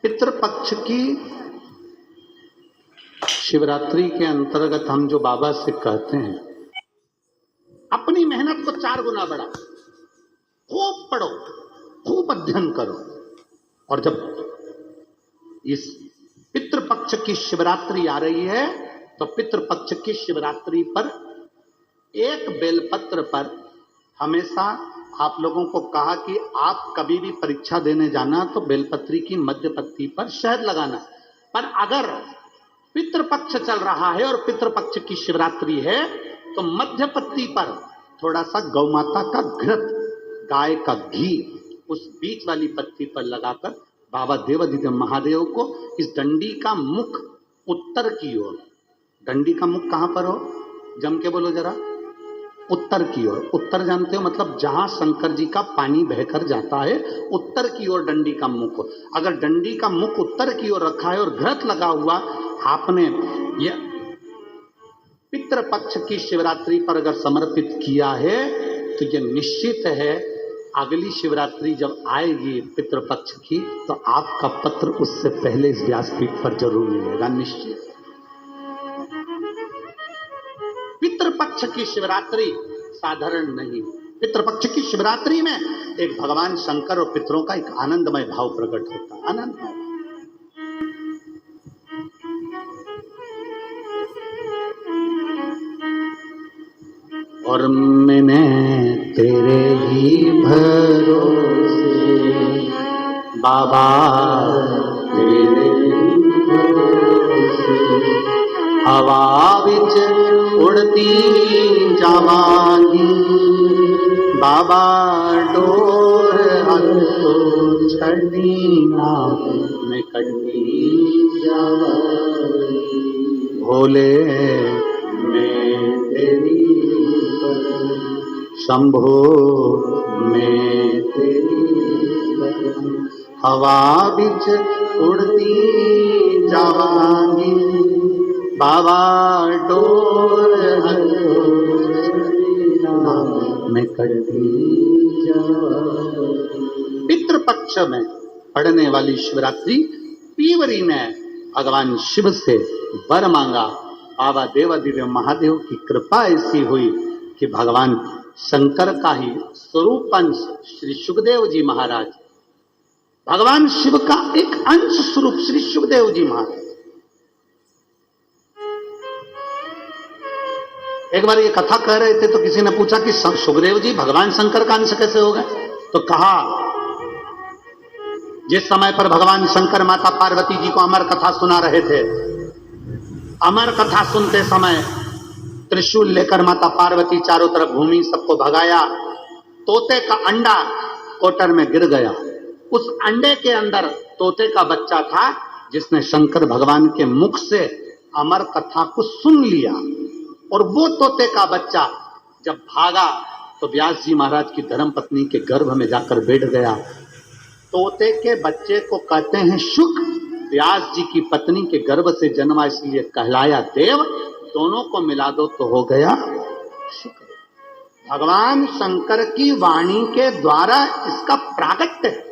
पितृपक्ष की शिवरात्रि के अंतर्गत हम जो बाबा से कहते हैं, अपनी मेहनत को 4 गुना बढ़ाओ, खूब पढ़ो, खूब अध्ययन करो, और जब इस पितृपक्ष की शिवरात्रि आ रही है तो पितृपक्ष की शिवरात्रि पर एक बेलपत्र पर हमेशा आप लोगों को कहा कि आप कभी भी परीक्षा देने जाना तो बेलपत्री की मध्य पत्ती पर शहद लगाना। पर अगर पितृपक्ष चल रहा है और पितृपक्ष की शिवरात्रि है तो मध्य पत्ती पर थोड़ा सा गौ माता का घृत, गाय का घी उस बीच वाली पत्ती पर लगाकर बाबा देवाधिदेव महादेव को इस डंडी का मुख उत्तर की ओर, डंडी का मुख कहां पर हो, जम के बोलो जरा, उत्तर की ओर। उत्तर जानते हो मतलब जहां शंकर जी का पानी बहकर जाता है, उत्तर की ओर डंडी का मुख हो। अगर डंडी का मुख उत्तर की ओर रखा है और घृत लगा हुआ आपने ये पितृपक्ष की शिवरात्रि पर अगर समर्पित किया है तो ये निश्चित है अगली शिवरात्रि जब आएगी पितृपक्ष की तो आपका पत्र उससे पहले इस व्यासपीठ पर जरूर मिलेगा, निश्चित। पितृपक्ष की शिवरात्रि साधारण नहीं, पितृपक्ष की शिवरात्रि में एक भगवान शंकर और पितरों का एक आनंदमय भाव प्रकट होता है, आनंदमय। और मैंने तेरे ही भरोसे बाबा, तेरे ही भरोसे हवा विच उड़ती जावांगी बाबा, डोर हंसो छड़ी ना मैं कटी जावांगी भोले मैं तेरी शंभो मैं तेरी हवा बिच उड़ती जावांगी बाबा, डोर मैं कटी जावांगी। पितृपक्ष में पड़ने वाली शिवरात्रि पीवरी ने भगवान शिव से वर मांगा। बाबा देवाधिदेव महादेव की कृपा ऐसी हुई कि भगवान शंकर का ही स्वरूप अंश श्री सुखदेव जी महाराज, भगवान शिव का एक अंश स्वरूप श्री सुखदेव जी महाराज, एक बार ये कथा कह रहे थे तो किसी ने पूछा कि सुखदेव जी भगवान शंकर का अंश कैसे हो गए? तो कहा जिस समय पर भगवान शंकर माता पार्वती जी को अमर कथा सुना रहे थे, अमर कथा सुनते समय त्रिशूल लेकर माता पार्वती चारों तरफ घूमी, सबको भगाया, तोते का अंडा कोटर में गिर गया। उस अंडे के अंदर तोते का बच्चा था जिसने शंकर भगवान के मुख से अमर कथा को सुन लिया, और वो तोते का बच्चा जब भागा तो व्यास जी महाराज की धर्मपत्नी के गर्भ में जाकर बैठ गया। तोते के बच्चे को कहते हैं शुक, व्यास जी की पत्नी के गर्भ से जन्मा इसलिए कहलाया देव, दोनों को मिला दो तो हो गया शुक्र। भगवान शंकर की वाणी के द्वारा इसका प्राकट्य है,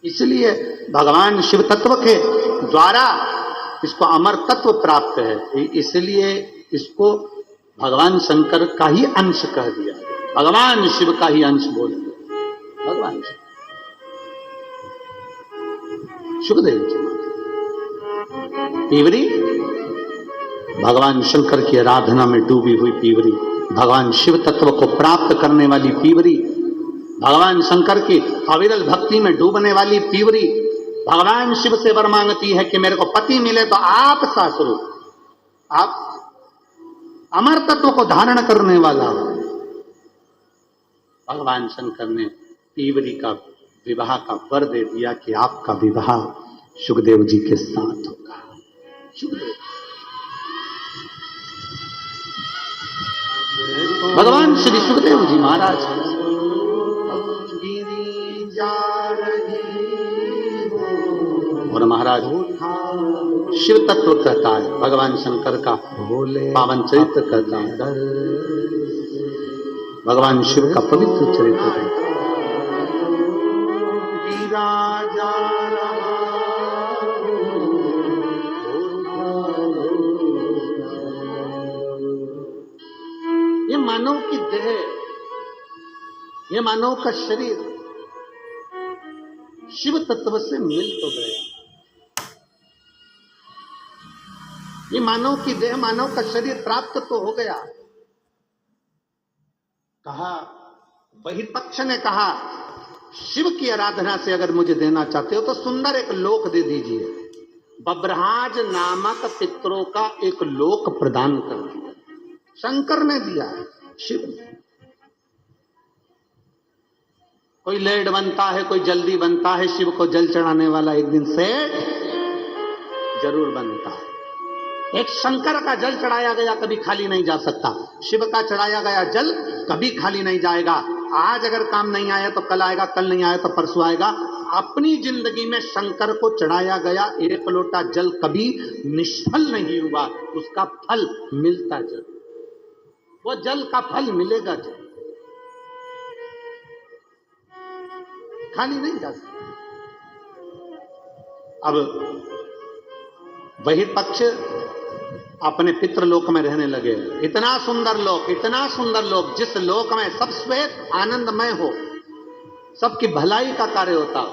इसलिए भगवान शिव तत्व के द्वारा इसको अमर तत्व प्राप्त है, इसलिए इसको भगवान शंकर का ही अंश कह दिया, भगवान शिव का ही अंश बोल दिया, भगवान शिव। सुखदेव जी पीवरी भगवान शंकर की आराधना में डूबी हुई पीवरी, भगवान शिव तत्व को प्राप्त करने वाली पीवरी, भगवान शंकर की अविरल भक्ति में डूबने वाली पीवरी भगवान शिव से वर मांगती है कि मेरे को पति मिले तो आप सा स्वरूप, आप अमर तत्व को धारण करने वाला। भगवान शंकर ने पीवरी का विवाह का वर दे दिया कि आपका विवाह सुखदेव जी के साथ होगा। भगवान श्री सुखदेव जी महाराज और महाराज शिव तत्व कहता है, भगवान शंकर का पावन चरित्र कहता है, भगवान शिव का पवित्र चरित्र कहता है। जा रहा ये मानव की देह, ये मानव का शरीर शिव तत्व से मिल तो गया। ये मानव की देह, मानव का शरीर प्राप्त तो हो गया। कहा, वही पक्ष ने कहा, शिव की आराधना से अगर मुझे देना चाहते हो तो सुंदर एक लोक दे दीजिए। बब्रहाज नामक पितरों का एक लोक प्रदान कर दिया। शंकर ने दिया, शिव ने। कोई लेट बनता है, कोई जल्दी बनता है, शिव को जल चढ़ाने वाला एक दिन सेठ जरूर बनता है। एक शंकर का जल चढ़ाया गया कभी खाली नहीं जा सकता। शिव का चढ़ाया गया जल कभी खाली नहीं जाएगा। आज अगर काम नहीं आया तो कल आएगा, कल नहीं आया तो परसों आएगा। अपनी जिंदगी में शंकर को चढ़ाया गया एक लोटा जल कभी निष्फल नहीं हुआ। उसका फल मिलता जरूर, वो जल का फल मिलेगा जरूर, खाली नहीं जा सकता। अब वही पक्ष अपने पितृलोक में रहने लगे। इतना सुंदर लोक, इतना सुंदर लोक, जिस लोक में सब श्वेत आनंदमय हो, सबकी भलाई का कार्य होता हो।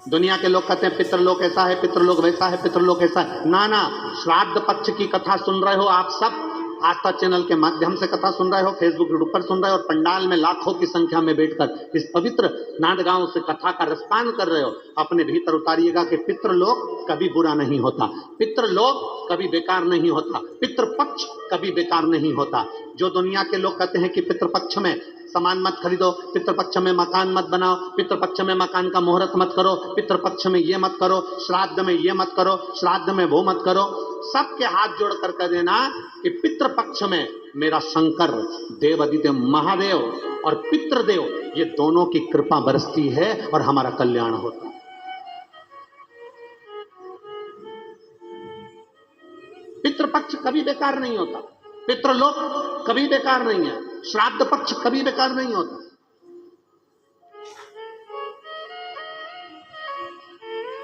दुनिया के लोग कहते हैं पितृलोक ऐसा है, पितृलोक वैसा है, पितृलोक ऐसा है। ना ना, श्राद्ध पक्ष की कथा सुन रहे हो आप सब, आस्था चैनल के माध्यम से कथा सुन रहे हो, फेसबुक ग्रुप पर सुन रहे हो, और पंडाल में लाखों की संख्या में बैठकर इस पवित्र नांदगांव से कथा का रसपान कर रहे हो। अपने भीतर उतारिएगा कि पितृलोक कभी बुरा नहीं होता, पितृलोक कभी बेकार नहीं होता, पितृपक्ष कभी बेकार नहीं होता। जो दुनिया के लोग कहते हैं कि पितृपक्ष में सामान मत खरीदो, पितृपक्ष में मकान मत बनाओ, पितृपक्ष में मकान का मुहूर्त मत करो, पितृपक्ष में ये मत करो, श्राद्ध में ये मत करो, श्राद्ध में वो मत करो, सबके हाथ जोड़ कर कह देना कि पितृपक्ष में मेरा शंकर देवादिदेव महादेव और पितृदेव, ये दोनों की कृपा बरसती है और हमारा कल्याण होता है। पितृपक्ष कभी बेकार नहीं होता, पितृलोक कभी बेकार नहीं है, श्राद्ध पक्ष कभी बेकार नहीं होता।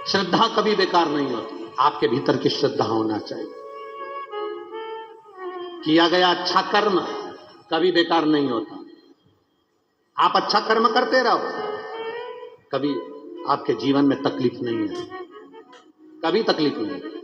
श्रद्धा कभी बेकार नहीं होती। आपके भीतर की श्रद्धा होना चाहिए। किया गया अच्छा कर्म कभी बेकार नहीं होता। आप अच्छा कर्म करते रहो, कभी आपके जीवन में तकलीफ नहीं है, कभी तकलीफ नहीं।